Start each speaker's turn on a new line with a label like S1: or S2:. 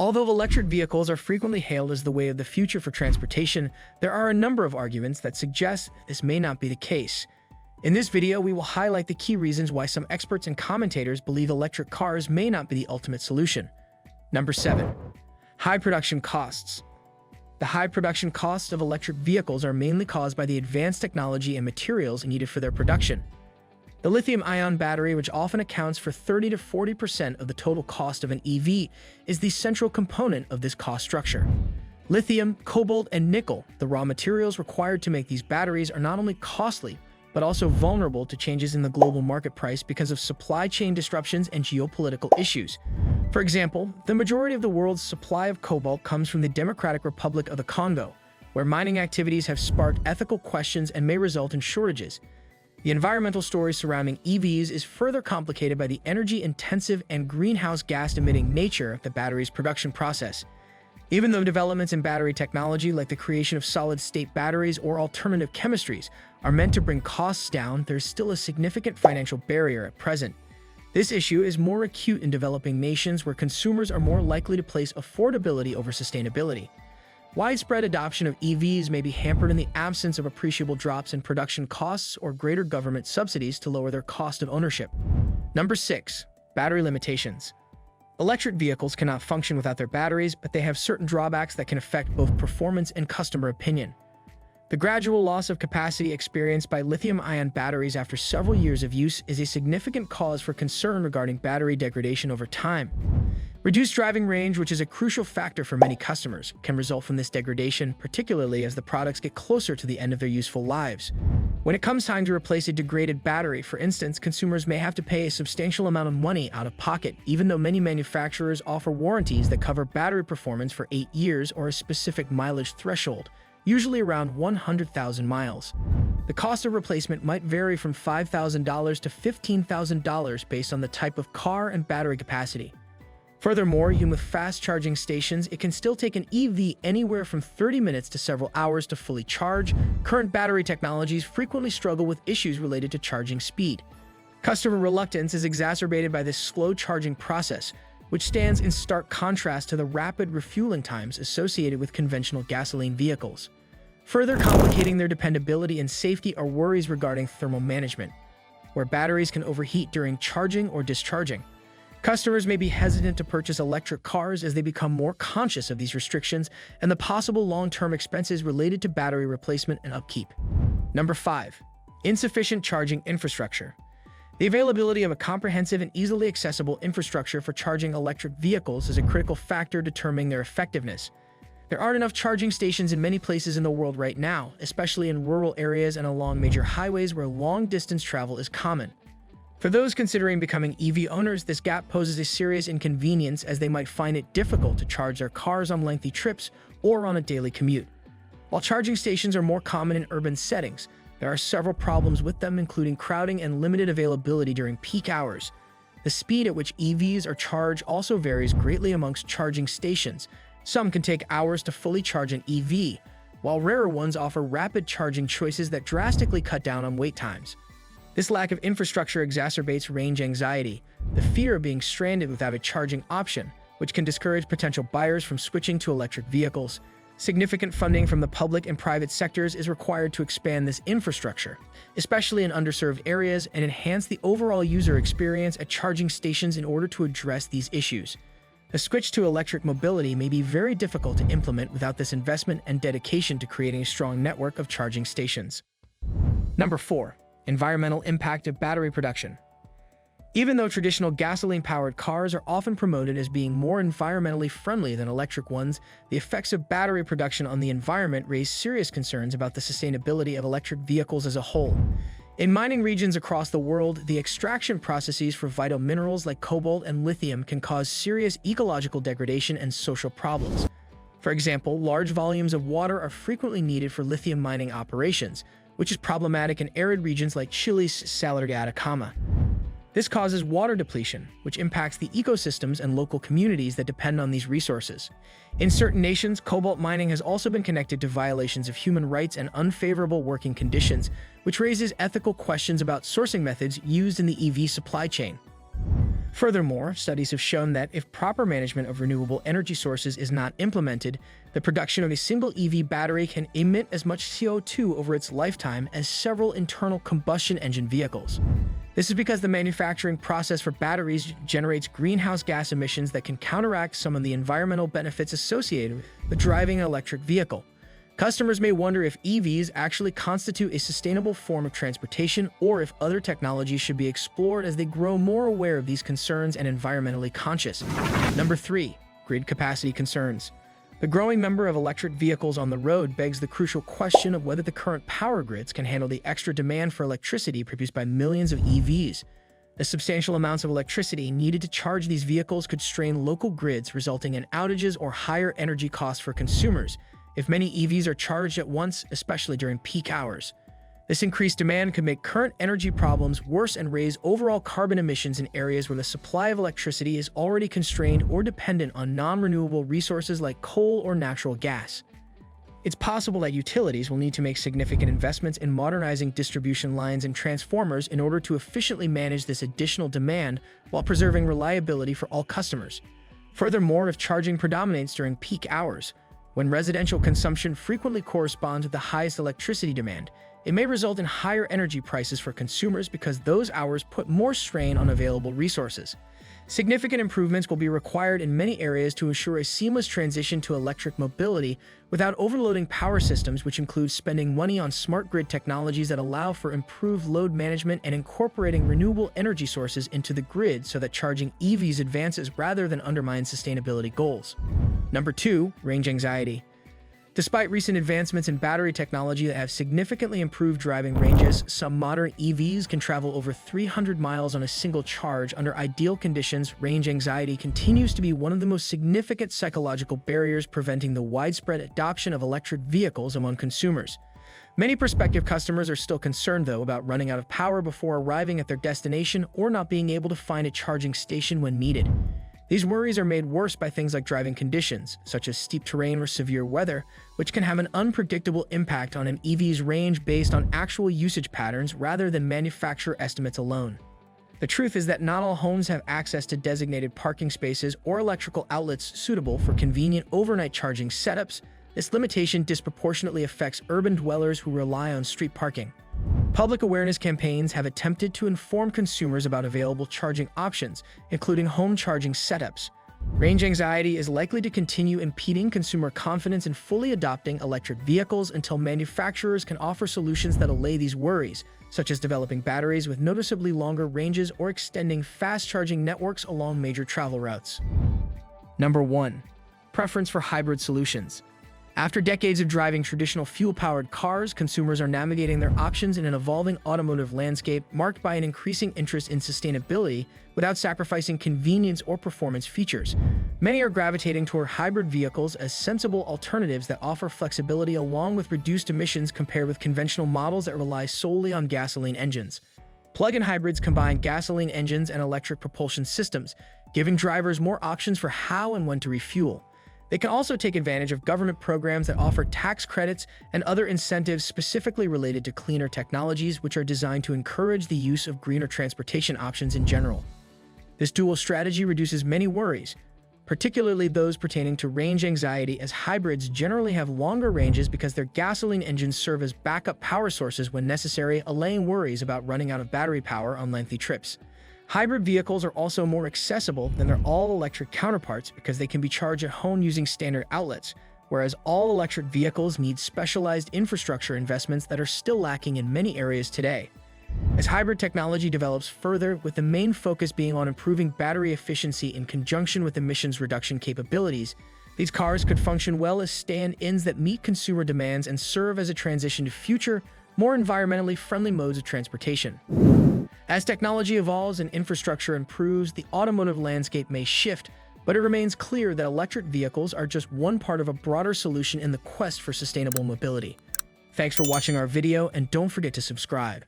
S1: Although electric vehicles are frequently hailed as the way of the future for transportation, there are a number of arguments that suggest this may not be the case. In this video, we will highlight the key reasons why some experts and commentators believe electric cars may not be the ultimate solution. Number 7. High production costs. The high production costs of electric vehicles are mainly caused by the advanced technology and materials needed for their production. The lithium-ion battery, which often accounts for 30 to 40% of the total cost of an EV, is the central component of this cost structure. Lithium, cobalt, and nickel, the raw materials required to make these batteries, are not only costly, but also vulnerable to changes in the global market price because of supply chain disruptions and geopolitical issues. For example, the majority of the world's supply of cobalt comes from the Democratic Republic of the Congo, where mining activities have sparked ethical questions and may result in shortages. The environmental story surrounding EVs is further complicated by the energy-intensive and greenhouse gas-emitting nature of the battery's production process. Even though developments in battery technology like the creation of solid-state batteries or alternative chemistries are meant to bring costs down, there's still a significant financial barrier at present. This issue is more acute in developing nations where consumers are more likely to place affordability over sustainability. Widespread adoption of EVs may be hampered in the absence of appreciable drops in production costs or greater government subsidies to lower their cost of ownership. Number 6. Battery limitations. Electric vehicles cannot function without their batteries, but they have certain drawbacks that can affect both performance and customer opinion. The gradual loss of capacity experienced by lithium-ion batteries after several years of use is a significant cause for concern regarding battery degradation over time. Reduced driving range, which is a crucial factor for many customers, can result from this degradation, particularly as the products get closer to the end of their useful lives. When it comes time to replace a degraded battery, for instance, consumers may have to pay a substantial amount of money out of pocket, even though many manufacturers offer warranties that cover battery performance for 8 years or a specific mileage threshold, usually around 100,000 miles. The cost of replacement might vary from $5,000 to $15,000 based on the type of car and battery capacity. Furthermore, even with fast charging stations, it can still take an EV anywhere from 30 minutes to several hours to fully charge. Current battery technologies frequently struggle with issues related to charging speed. Customer reluctance is exacerbated by this slow charging process, which stands in stark contrast to the rapid refueling times associated with conventional gasoline vehicles. Further complicating their dependability and safety are worries regarding thermal management, where batteries can overheat during charging or discharging. Customers may be hesitant to purchase electric cars as they become more conscious of these restrictions and the possible long-term expenses related to battery replacement and upkeep. Number 5. Insufficient charging infrastructure. The availability of a comprehensive and easily accessible infrastructure for charging electric vehicles is a critical factor determining their effectiveness. There aren't enough charging stations in many places in the world right now, especially in rural areas and along major highways where long-distance travel is common. For those considering becoming EV owners, this gap poses a serious inconvenience as they might find it difficult to charge their cars on lengthy trips or on a daily commute. While charging stations are more common in urban settings, there are several problems with them, including crowding and limited availability during peak hours. The speed at which EVs are charged also varies greatly amongst charging stations. Some can take hours to fully charge an EV, while rarer ones offer rapid charging choices that drastically cut down on wait times. This lack of infrastructure exacerbates range anxiety, the fear of being stranded without a charging option, which can discourage potential buyers from switching to electric vehicles. Significant funding from the public and private sectors is required to expand this infrastructure, especially in underserved areas, and enhance the overall user experience at charging stations in order to address these issues. A switch to electric mobility may be very difficult to implement without this investment and dedication to creating a strong network of charging stations. Number 4. Environmental impact of battery production. Even though traditional gasoline-powered cars are often promoted as being more environmentally friendly than electric ones, the effects of battery production on the environment raise serious concerns about the sustainability of electric vehicles as a whole. In mining regions across the world, the extraction processes for vital minerals like cobalt and lithium can cause serious ecological degradation and social problems. For example, large volumes of water are frequently needed for lithium mining operations, which is problematic in arid regions like Chile's Salar de Atacama. This causes water depletion, which impacts the ecosystems and local communities that depend on these resources. In certain nations, cobalt mining has also been connected to violations of human rights and unfavorable working conditions, which raises ethical questions about sourcing methods used in the EV supply chain. Furthermore, studies have shown that if proper management of renewable energy sources is not implemented, the production of a single EV battery can emit as much CO2 over its lifetime as several internal combustion engine vehicles. This is because the manufacturing process for batteries generates greenhouse gas emissions that can counteract some of the environmental benefits associated with driving an electric vehicle. Customers may wonder if EVs actually constitute a sustainable form of transportation or if other technologies should be explored as they grow more aware of these concerns and environmentally conscious. Number 3. Grid capacity concerns. The growing number of electric vehicles on the road begs the crucial question of whether the current power grids can handle the extra demand for electricity produced by millions of EVs. The substantial amounts of electricity needed to charge these vehicles could strain local grids, resulting in outages or higher energy costs for consumers if many EVs are charged at once, especially during peak hours. This increased demand could make current energy problems worse and raise overall carbon emissions in areas where the supply of electricity is already constrained or dependent on non-renewable resources like coal or natural gas. It's possible that utilities will need to make significant investments in modernizing distribution lines and transformers in order to efficiently manage this additional demand while preserving reliability for all customers. Furthermore, if charging predominates during peak hours, when residential consumption frequently corresponds with the highest electricity demand, it may result in higher energy prices for consumers because those hours put more strain on available resources. Significant improvements will be required in many areas to ensure a seamless transition to electric mobility without overloading power systems, which includes spending money on smart grid technologies that allow for improved load management and incorporating renewable energy sources into the grid so that charging EVs advances rather than undermines sustainability goals. Number 2. Range anxiety. Despite recent advancements in battery technology that have significantly improved driving ranges, some modern EVs can travel over 300 miles on a single charge. Under ideal conditions, range anxiety continues to be one of the most significant psychological barriers preventing the widespread adoption of electric vehicles among consumers. Many prospective customers are still concerned, though, about running out of power before arriving at their destination or not being able to find a charging station when needed. These worries are made worse by things like driving conditions, such as steep terrain or severe weather, which can have an unpredictable impact on an EV's range based on actual usage patterns rather than manufacturer estimates alone. The truth is that not all homes have access to designated parking spaces or electrical outlets suitable for convenient overnight charging setups. This limitation disproportionately affects urban dwellers who rely on street parking. Public awareness campaigns have attempted to inform consumers about available charging options, including home charging setups. Range anxiety is likely to continue impeding consumer confidence in fully adopting electric vehicles until manufacturers can offer solutions that allay these worries, such as developing batteries with noticeably longer ranges or extending fast charging networks along major travel routes. Number 1. Preference for hybrid solutions. After decades of driving traditional fuel-powered cars, consumers are navigating their options in an evolving automotive landscape marked by an increasing interest in sustainability without sacrificing convenience or performance features. Many are gravitating toward hybrid vehicles as sensible alternatives that offer flexibility along with reduced emissions compared with conventional models that rely solely on gasoline engines. Plug-in hybrids combine gasoline engines and electric propulsion systems, giving drivers more options for how and when to refuel. They can also take advantage of government programs that offer tax credits and other incentives specifically related to cleaner technologies, which are designed to encourage the use of greener transportation options in general. This dual strategy reduces many worries, particularly those pertaining to range anxiety, as hybrids generally have longer ranges because their gasoline engines serve as backup power sources when necessary, allaying worries about running out of battery power on lengthy trips. Hybrid vehicles are also more accessible than their all-electric counterparts because they can be charged at home using standard outlets, whereas all-electric vehicles need specialized infrastructure investments that are still lacking in many areas today. As hybrid technology develops further, with the main focus being on improving battery efficiency in conjunction with emissions reduction capabilities, these cars could function well as stand-ins that meet consumer demands and serve as a transition to future, more environmentally friendly modes of transportation. As technology evolves and infrastructure improves, the automotive landscape may shift, but it remains clear that electric vehicles are just one part of a broader solution in the quest for sustainable mobility. Thanks for watching our video, and don't forget to subscribe.